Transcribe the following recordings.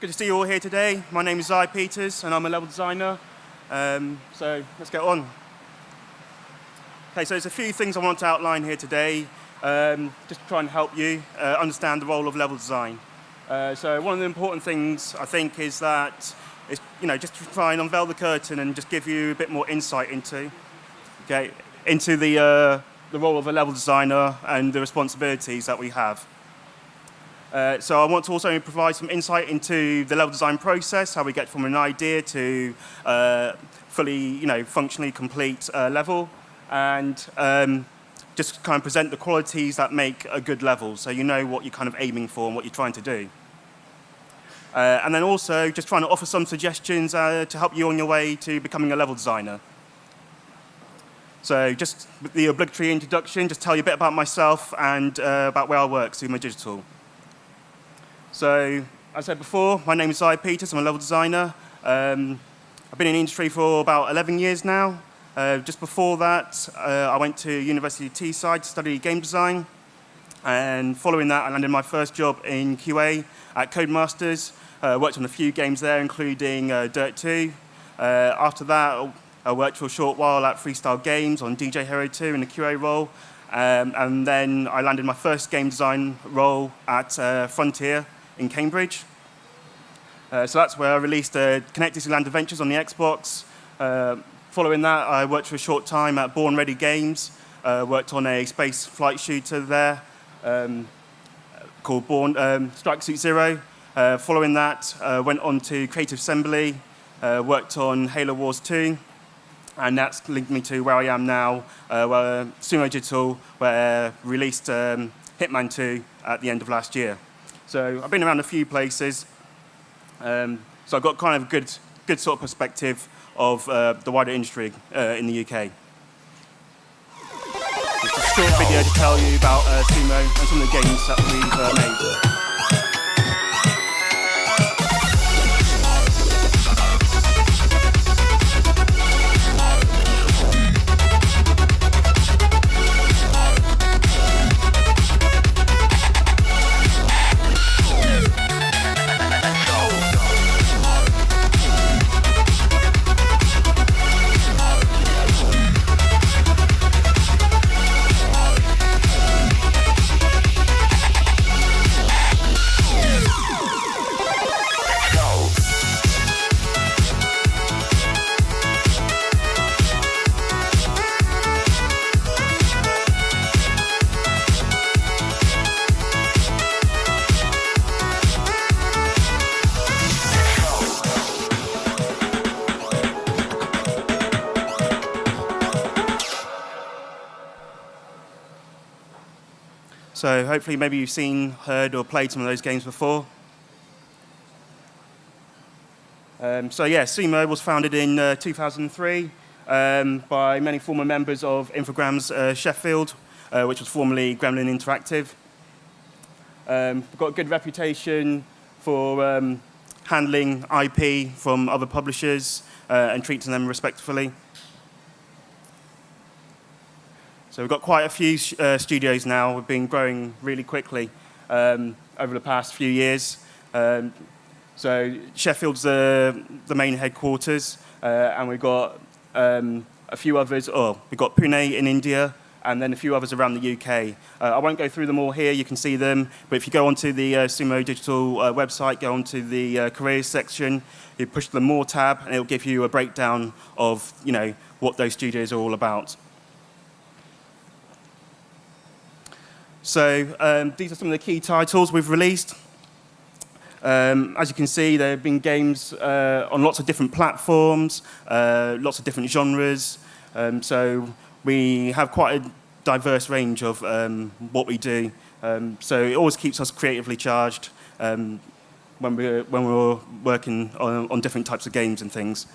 Good to see you all here today. My name is Zai Peters, and I'm a level designer. So let's get on. Okay, so there's a few things I want to outline here today, just to try and help you understand the role of level design. So one of the important things, I think, is that it's, just to try and unveil the curtain and just give you a bit more insight into the role of a level designer and the responsibilities that we have. So I want to also provide some insight into the level design process, how we get from an idea to fully, functionally complete level, and just kind of present the qualities that make a good level, so you know what you're kind of aiming for and what you're trying to do. And then also just trying to offer some suggestions to help you on your way to becoming a level designer. So just the obligatory introduction, just tell you a bit about myself and about where I work, Sumo Digital. So, as I said before, my name is Zai Peters. I'm a level designer. I've been in the industry for about 11 years now. Just before that, I went to University of Teesside to study game design. And following that, I landed my first job in QA at Codemasters. Worked on a few games there, including Dirt 2. After that, I worked for a short while at Freestyle Games on DJ Hero 2 in the QA role. And then I landed my first game design role at Frontier in Cambridge. So that's where I released Kinect Disneyland Adventures on the Xbox. Following that, I worked for a short time at Born Ready Games. Worked on a space flight shooter there called Strike Suit Zero. Following that, went on to Creative Assembly, worked on Halo Wars 2, and that's linked me to where I am now, where Sumo Digital, where released Hitman 2 at the end of last year. So I've been around a few places, so I've got kind of a good sort of perspective of the wider industry in the UK. It's a short video to tell you about Sumo and some of the games that we've made. So hopefully maybe you've seen, heard, or played some of those games before. So yeah, Sumo was founded in 2003 by many former members of Infogrames Sheffield, which was formerly Gremlin Interactive. We've got a good reputation for handling IP from other publishers and treating them respectfully. So we've got quite a few studios now. We've been growing really quickly over the past few years. So Sheffield's the main headquarters, and we've got a few others. We've got Pune in India, and then a few others around the UK. I won't go through them all here. You can see them. But if you go onto the Sumo Digital website, go onto the careers section, you push the More tab, and it'll give you a breakdown of what those studios are all about. So these are some of the key titles we've released. As you can see, there have been games on lots of different platforms, lots of different genres. So we have quite a diverse range of what we do. So it always keeps us creatively charged when we're working on different types of games and things.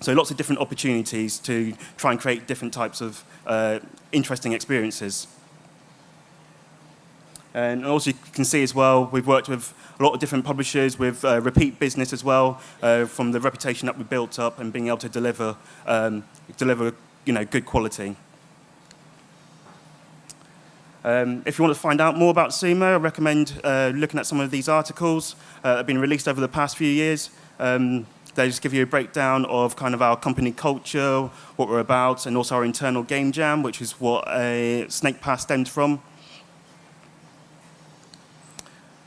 So lots of different opportunities to try and create different types of interesting experiences. And also you can see as well, we've worked with a lot of different publishers with repeat business as well, from the reputation that we built up and being able to deliver good quality. If you want to find out more about Sumo, I recommend looking at some of these articles that have been released over the past few years. They just give you a breakdown of kind of our company culture, what we're about, and also our internal game jam, which is what SnakePass stemmed from.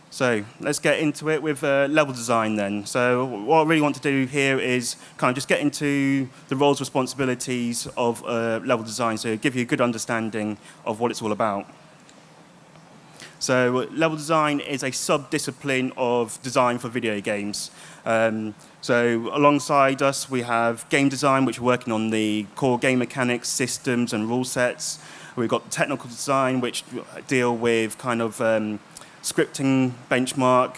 So let's get into it with level design then. So what I really want to do here is kind of just get into the roles, responsibilities of level design, so give you a good understanding of what it's all about. So level design is a sub-discipline of design for video games. So alongside us, we have game design, which we're working on the core game mechanics, systems, and rule sets. We've got technical design, which deal with kind of scripting, benchmark,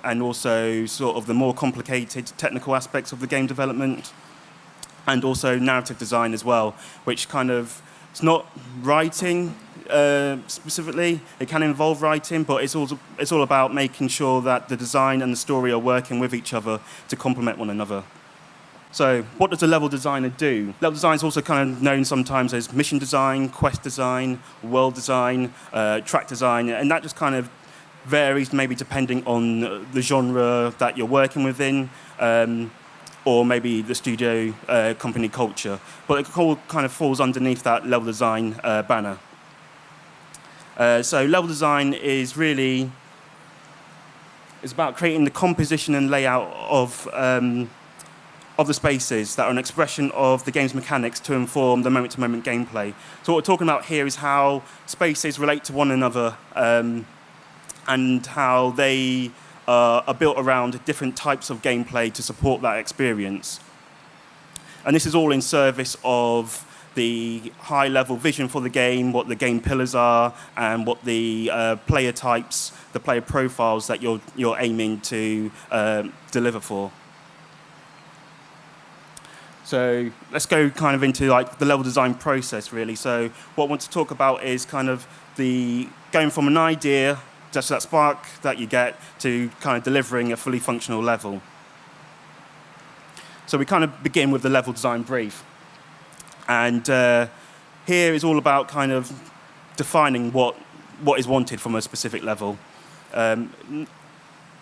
and also sort of the more complicated technical aspects of the game development. And also narrative design as well, which kind of, it's not writing, specifically. It can involve writing, but it's all about making sure that the design and the story are working with each other to complement one another. So what does a level designer do? Level design is also kind of known sometimes as mission design, quest design, world design, track design, and that just kind of varies maybe depending on the genre that you're working within, or maybe the studio company culture. But it all kind of falls underneath that level design banner. So level design is really, it's about creating the composition and layout of the spaces that are an expression of the game's mechanics to inform the moment-to-moment gameplay. So what we're talking about here is how spaces relate to one another and how they are built around different types of gameplay to support that experience. And this is all in service of the high-level vision for the game, what the game pillars are, and what the player types, the player profiles that you're aiming to deliver for. So let's go kind of into like the level design process, really. So what I want to talk about is kind of the going from an idea, just that spark that you get, to kind of delivering a fully functional level. So we kind of begin with the level design brief. And here is all about kind of defining what is wanted from a specific level.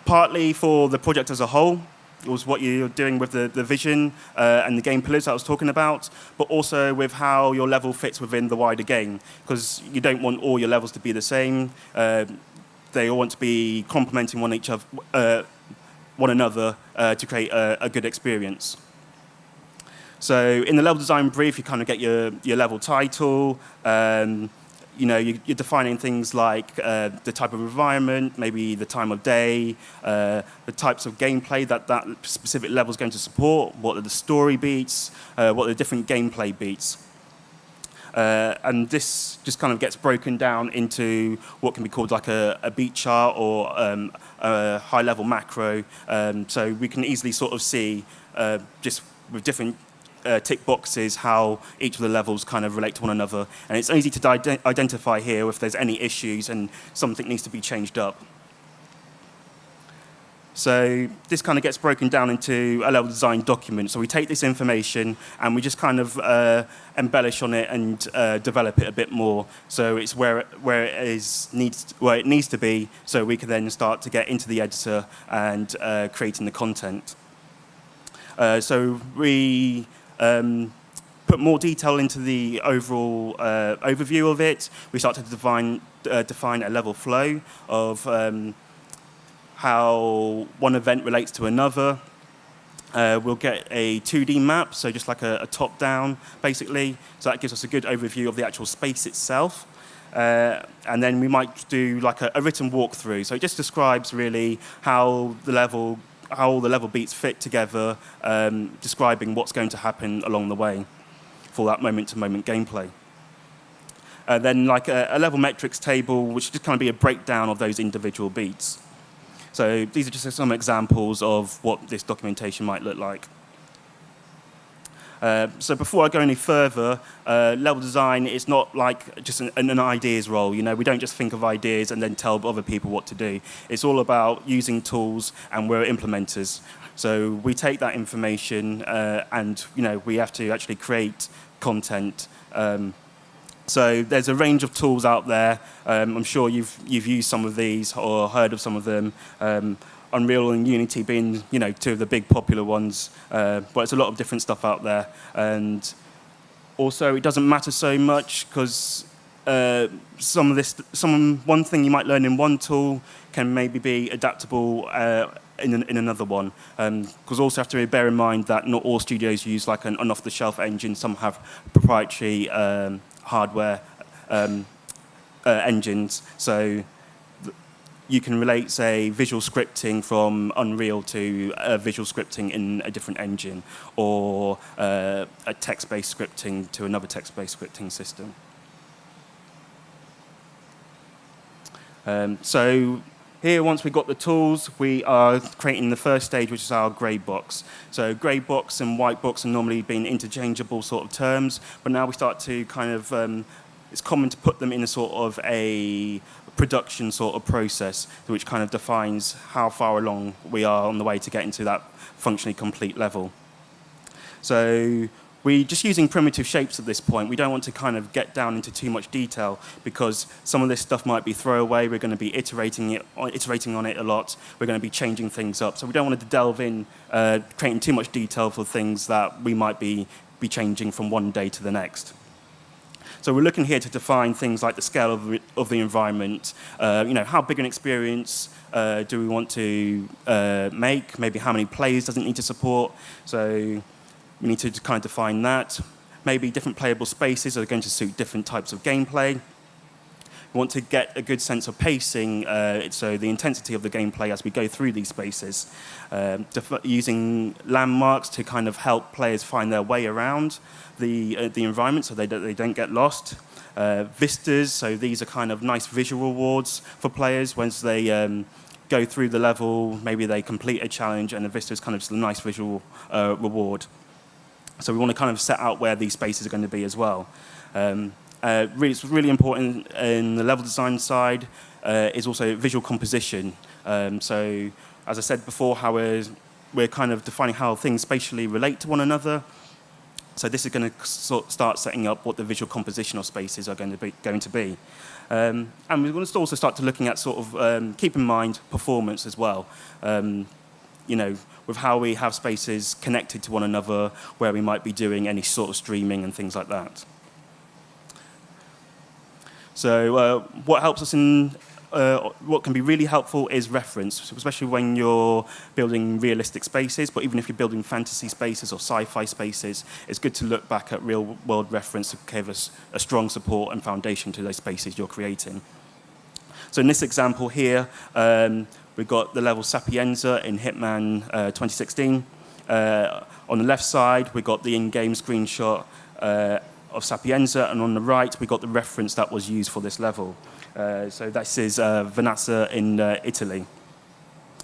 Partly for the project as a whole, was what you're doing with the vision and the game pillars that I was talking about, but also with how your level fits within the wider game, because you don't want all your levels to be the same. They all want to be complementing one another to create a good experience. So in the level design brief, you kind of get your level title. You're defining things like the type of environment, maybe the time of day, the types of gameplay that specific level is going to support, what are the story beats, what are the different gameplay beats. And this just kind of gets broken down into what can be called like a beat chart or a high-level macro. So we can easily sort of see just with different tick boxes how each of the levels kind of relate to one another. And it's easy to identify here if there's any issues and something needs to be changed up. So this kind of gets broken down into a level design document. So we take this information and we just kind of embellish on it and develop it a bit more. So it's where it needs to be, so we can then start to get into the editor and creating the content. So we put more detail into the overall overview of it. We start to define a level flow of how one event relates to another. We'll get a 2D map, so just like a top-down, basically. So that gives us a good overview of the actual space itself. And then we might do like a written walkthrough. So it just describes really how all the level beats fit together, describing what's going to happen along the way for that moment-to-moment gameplay. Then like a level metrics table, which just kind of be a breakdown of those individual beats. So these are just some examples of what this documentation might look like. So before I go any further, level design is not like just an ideas role. We don't just think of ideas and then tell other people what to do. It's all about using tools, and we're implementers. So we take that information and we have to actually create content So there's a range of tools out there. I'm sure you've used some of these or heard of some of them. Unreal and Unity being, two of the big popular ones. But there's a lot of different stuff out there. And also, it doesn't matter so much because one thing you might learn in one tool can maybe be adaptable in another one. Because also have to bear in mind that not all studios use like an off-the-shelf engine. Some have proprietary hardware engines. So you can relate, say, visual scripting from Unreal to visual scripting in a different engine, or a text-based scripting to another text-based scripting system. So here, once we've got the tools, we are creating the first stage, which is our grey box. So grey box and white box are normally been interchangeable sort of terms, but now we start to kind of, it's common to put them in a sort of a production sort of process, which kind of defines how far along we are on the way to getting to that functionally complete level. So we're just using primitive shapes at this point. We don't want to kind of get down into too much detail because some of this stuff might be throwaway. We're going to be iterating on it a lot. We're going to be changing things up. So we don't want to delve in, creating too much detail for things that we might be changing from one day to the next. So we're looking here to define things like the scale of the environment. How big an experience do we want to make? Maybe how many players does it need to support? So we need to kind of define that. Maybe different playable spaces are going to suit different types of gameplay. We want to get a good sense of pacing, so the intensity of the gameplay as we go through these spaces. Using landmarks to kind of help players find their way around the environment so they don't get lost. Vistas, so these are kind of nice visual rewards for players once they go through the level, maybe they complete a challenge, and the vista is kind of just a nice visual reward. So we want to kind of set out where these spaces are going to be as well. It's really important in the level design side is also visual composition. So as I said before, how we're kind of defining how things spatially relate to one another. So this is going to start setting up what the visual composition of spaces are going to be. And we're going to also start to looking at sort of, keep in mind performance as well. With how we have spaces connected to one another, where we might be doing any sort of streaming and things like that. So what helps us in, what can be really helpful is reference, especially when you're building realistic spaces, but even if you're building fantasy spaces or sci-fi spaces, it's good to look back at real-world reference to give us a strong support and foundation to those spaces you're creating. So in this example here, we've got the level Sapienza in Hitman 2016. On the left side, we've got the in-game screenshot of Sapienza, and on the right, we got the reference that was used for this level. So this is Vernazza in Italy.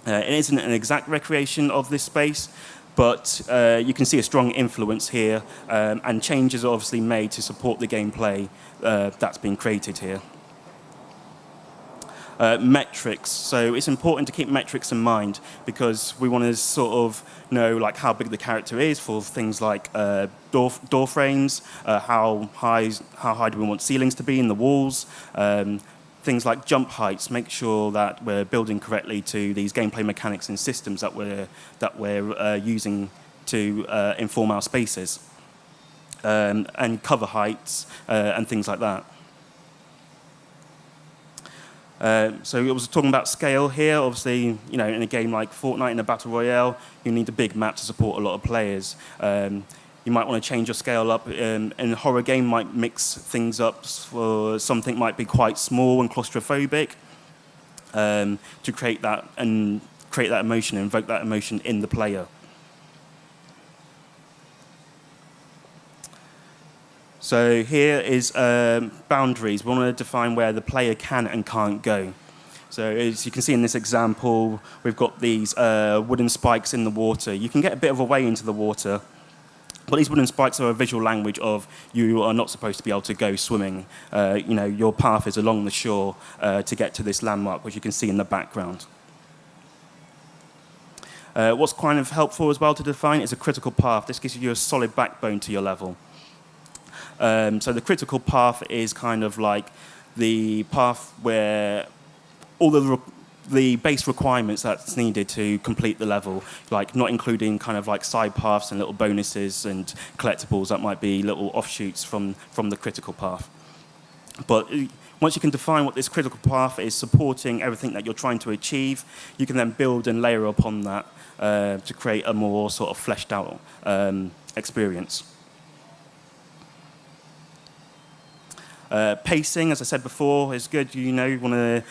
It isn't an exact recreation of this space, but you can see a strong influence here, and changes are obviously made to support the gameplay that's been created here. Metrics. So it's important to keep metrics in mind because we want to sort of know like how big the character is for things like door frames, how high do we want ceilings to be in the walls, things like jump heights. Make sure that we're building correctly to these gameplay mechanics and systems that we're using to inform our spaces, and cover heights and things like that. So I was talking about scale here. Obviously, in a game like Fortnite, in a battle royale, you need a big map to support a lot of players. You might want to change your scale up. In a horror game, might mix things up. For something might be quite small and claustrophobic to create that emotion, invoke that emotion in the player. So here is boundaries. We want to define where the player can and can't go. So as you can see in this example, we've got these wooden spikes in the water. You can get a bit of a way into the water, but these wooden spikes are a visual language of you are not supposed to be able to go swimming. Your path is along the shore to get to this landmark, which you can see in the background. What's kind of helpful as well to define is a critical path. This gives you a solid backbone to your level. So the critical path is kind of like the path where all the base requirements that's needed to complete the level, like not including kind of like side paths and little bonuses and collectibles that might be little offshoots from the critical path. But once you can define what this critical path is supporting everything that you're trying to achieve, you can then build and layer upon that to create a more sort of fleshed out experience. Pacing, as I said before, is good. You want to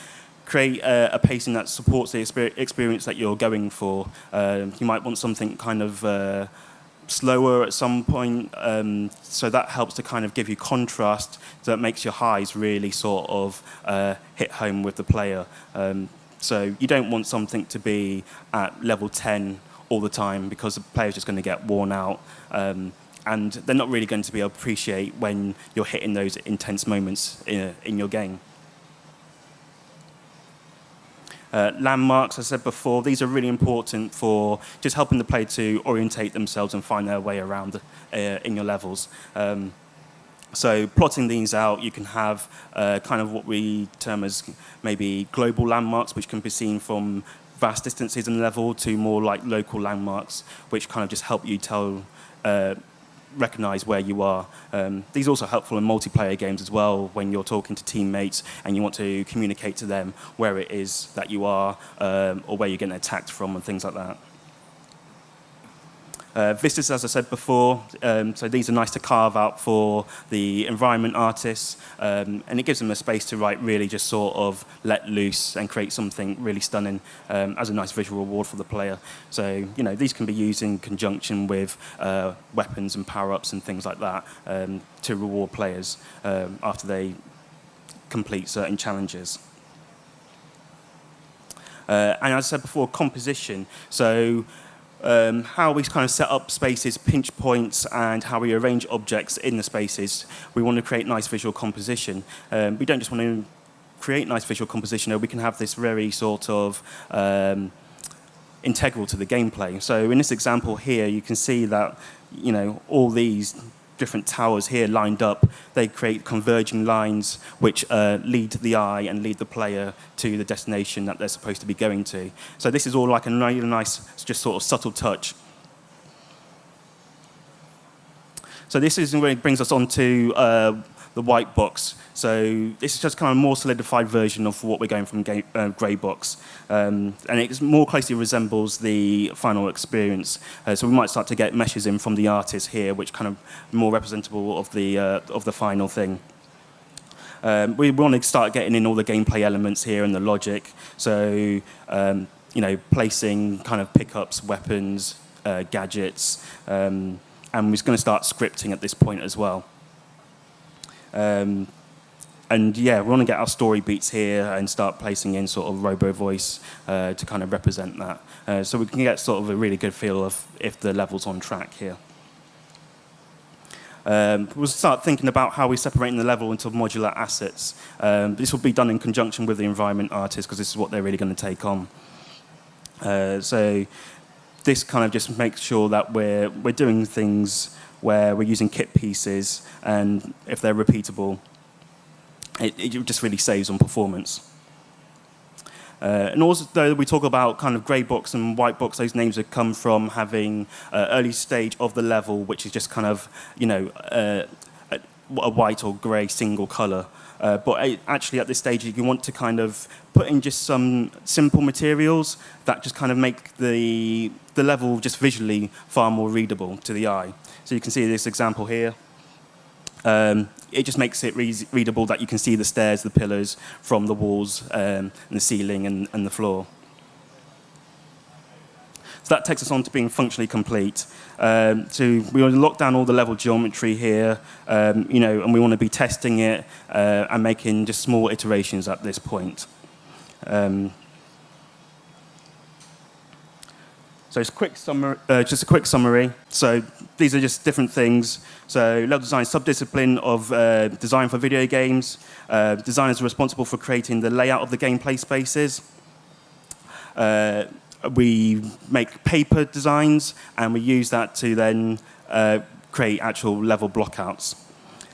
create a pacing that supports the experience that you're going for. You might want something kind of slower at some point, so that helps to kind of give you contrast that makes your highs really sort of hit home with the player. So you don't want something to be at level 10 all the time because the player's just going to get worn out. And they're not really going to be able to appreciate when you're hitting those intense moments in your game. Landmarks, as I said before, these are really important for just helping the player to orientate themselves and find their way around in your levels. So plotting these out, you can have kind of what we term as maybe global landmarks, which can be seen from vast distances in the level, to more like local landmarks, which kind of just help you recognize where you are. These are also helpful in multiplayer games as well, when you're talking to teammates and you want to communicate to them where it is that you are, or where you're getting attacked from and things like that. Vistas, as I said before, so these are nice to carve out for the environment artists, and it gives them a space to really just sort of let loose and create something really stunning as a nice visual reward for the player. So, these can be used in conjunction with weapons and power-ups and things like that to reward players after they complete certain challenges. And as I said before, composition. So how we kind of set up spaces, pinch points, and how we arrange objects in the spaces. We want to create nice visual composition. We don't just want to create nice visual composition, we can have this very sort of integral to the gameplay. So in this example here, you can see that all these different towers here lined up, they create converging lines which lead the eye and lead the player to the destination that they're supposed to be going to. So this is all like a really nice, just sort of subtle touch. So this is really brings us on to the white box. So this is just kind of a more solidified version of what we're going from grey box. And it more closely resembles the final experience. So we might start to get meshes in from the artist here, which kind of more representable of the final thing. We want to start getting in all the gameplay elements here and the logic. So, placing kind of pickups, weapons, gadgets, and we're just going to start scripting at this point as well. And yeah, we want to get our story beats here and start placing in sort of robo voice to kind of represent that. So we can get sort of a really good feel of if the level's on track here. We'll start thinking about how we're separating the level into modular assets. This will be done in conjunction with the environment artist because this is what they're really going to take on. So this kind of just makes sure that we're doing things where we're using kit pieces, and if they're repeatable, it just really saves on performance. And also, though we talk about kind of grey box and white box, those names have come from having early stage of the level, which is just kind of, a white or grey single colour. But actually, at this stage, you want to kind of put in just some simple materials that just kind of make the level just visually far more readable to the eye. So you can see this example here. It just makes it readable that you can see the stairs, the pillars from the walls, and the ceiling and the floor. So that takes us on to being functionally complete. So we want to lock down all the level geometry here, and we want to be testing it and making just small iterations at this point. So just a quick summary. So these are just different things. So level design subdiscipline of design for video games. Designers are responsible for creating the layout of the gameplay spaces. We make paper designs, and we use that to then create actual level blockouts.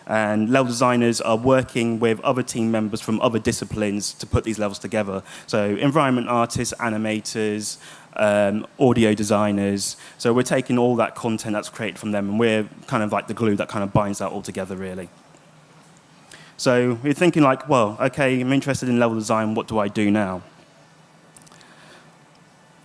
And level designers are working with other team members from other disciplines to put these levels together. So environment artists, animators, audio designers. So we're taking all that content that's created from them, and we're kind of like the glue that kind of binds that all together, really. So we're thinking like, well, okay, I'm interested in level design, what do I do now?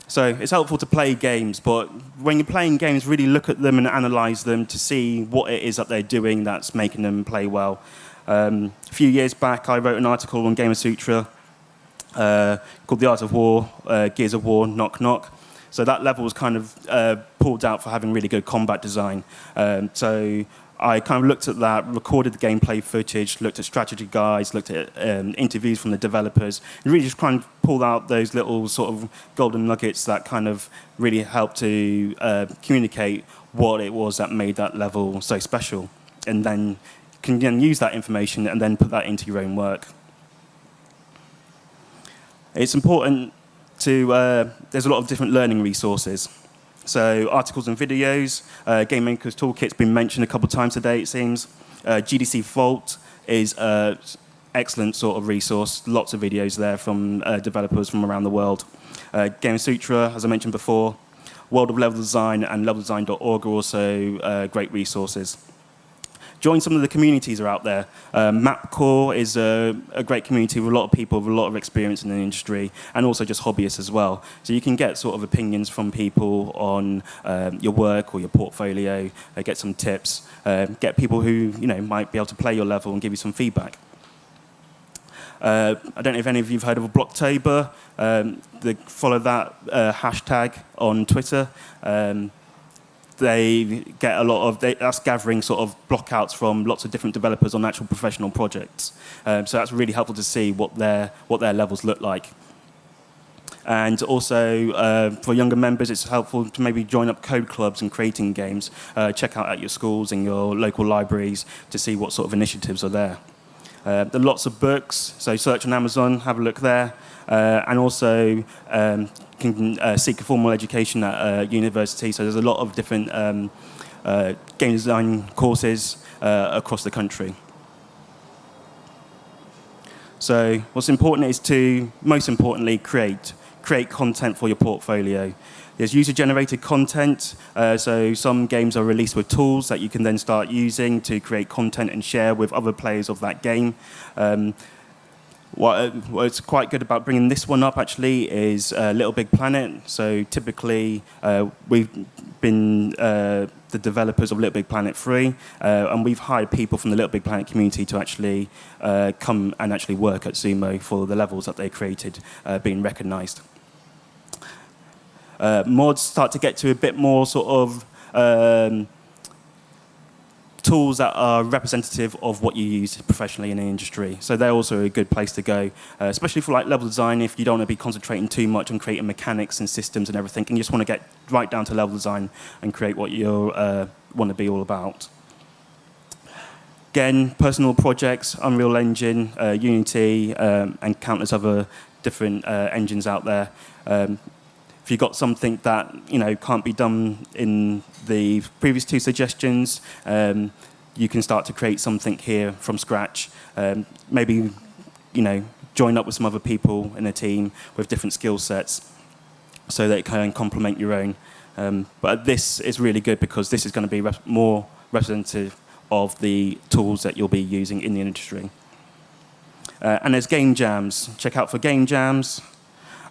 So it's helpful to play games, but when you're playing games, really look at them and analyze them to see what it is that they're doing that's making them play well. A few years back, I wrote an article on Gamasutra called The Art of War, Gears of War, Knock Knock. So that level was kind of pulled out for having really good combat design. So I kind of looked at that, recorded the gameplay footage, looked at strategy guides, looked at interviews from the developers, and really just kind of pulled out those little sort of golden nuggets that kind of really helped to communicate what it was that made that level so special. And then can then use that information and then put that into your own work. It's important to, there's a lot of different learning resources. So articles and videos, Game Maker's Toolkit's been mentioned a couple of times today, it seems. GDC Vault is an excellent sort of resource. Lots of videos there from developers from around the world. Gamasutra, as I mentioned before. World of Level Design and leveldesign.org are also great resources. Join some of the communities that are out there. MapCore is a great community with a lot of people with a lot of experience in the industry, and also just hobbyists as well. So you can get sort of opinions from people on your work or your portfolio, get some tips, get people who might be able to play your level and give you some feedback. I don't know if any of you have heard of Blocktober. Follow that hashtag on Twitter. They get a lot of, that's gathering sort of blockouts from lots of different developers on actual professional projects. So that's really helpful to see what their levels look like. And also, for younger members, it's helpful to maybe join up code clubs and creating games. Check out at your schools and your local libraries to see what sort of initiatives are there. There are lots of books, so search on Amazon, have a look there. And also can seek a formal education at university. So there's a lot of different game design courses across the country. So what's important is to, most importantly, create content for your portfolio. There's user-generated content, so some games are released with tools that you can then start using to create content and share with other players of that game. What's quite good about bringing this one up, actually, is Little Big Planet. So typically, we've been the developers of Little Big Planet 3, and we've hired people from the Little Big Planet community to actually come and actually work at Sumo for the levels that they created being recognized. Mods start to get to a bit more sort of tools that are representative of what you use professionally in the industry. So they're also a good place to go, especially for like level design if you don't want to be concentrating too much on creating mechanics and systems and everything, and you just want to get right down to level design and create what you want to be all about. Again, personal projects, Unreal Engine, Unity, and countless other different engines out there. If you've got something that can't be done in the previous two suggestions, you can start to create something here from scratch. Maybe join up with some other people in a team with different skill sets so that it can complement your own. But this is really good because this is going to be more representative of the tools that you'll be using in the industry. And there's game jams. Check out for game jams.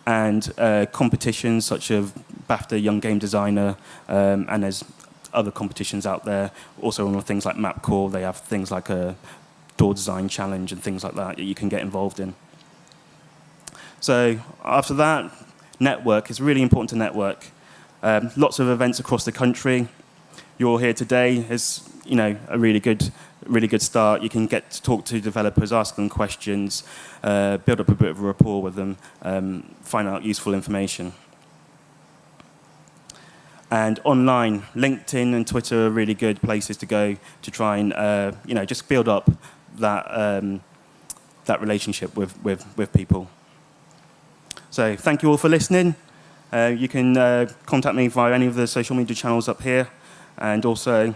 And competitions such as BAFTA Young Game Designer, and there's other competitions out there. Also on things like MapCore, they have things like a door design challenge and things like that you can get involved in. So after that, network. It's really important to network. Lots of events across the country. You're here today is a really good start. You can get to talk to developers, ask them questions, build up a bit of a rapport with them, find out useful information. And online, LinkedIn and Twitter are really good places to go to try and just build up that relationship with people. So thank you all for listening. You can contact me via any of the social media channels up here, and also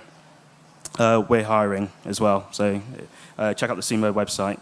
we're hiring as well. So check out the Sumo website.